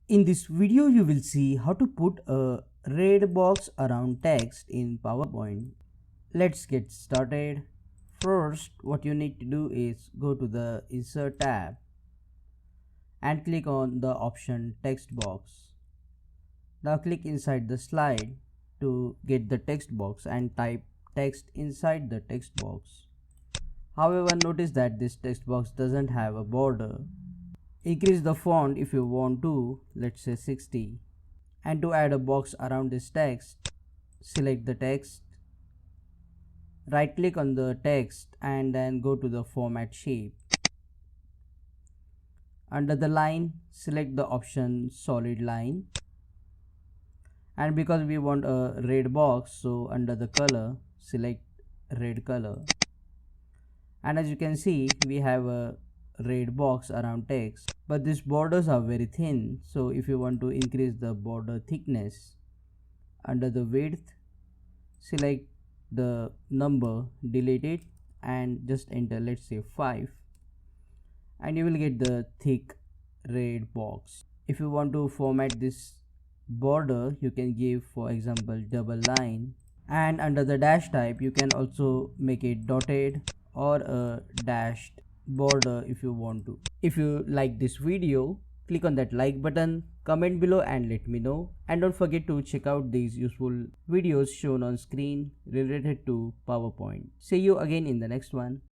In this video, you will see how to put a red box around text in PowerPoint. Let's get started. First, what you need to do is go to the Insert tab and click on the option Text Box. Now click inside the slide to get the text box and type text inside the text box. However, notice that this text box doesn't have a border. Increase the font if you want to, let's say 60. And to add a box around this text, select the text, right click on the text and then go to the format shape. Under the line, select the option solid line, and because we want a red box, so under the color, select red color. And as you can see, we have a red box around text, but these borders are very thin. So if you want to increase the border thickness, under the width, select the number, delete it and just enter, let's say 5, and you will get the thick red box. If you want to format this border, you can give, for example, double line, and under the dash type you can also make it dotted or a dashed border if you want to. If you like this video, click on that like button, comment below and let me know, and don't forget to check out these useful videos shown on screen related to PowerPoint. See you again in the next one.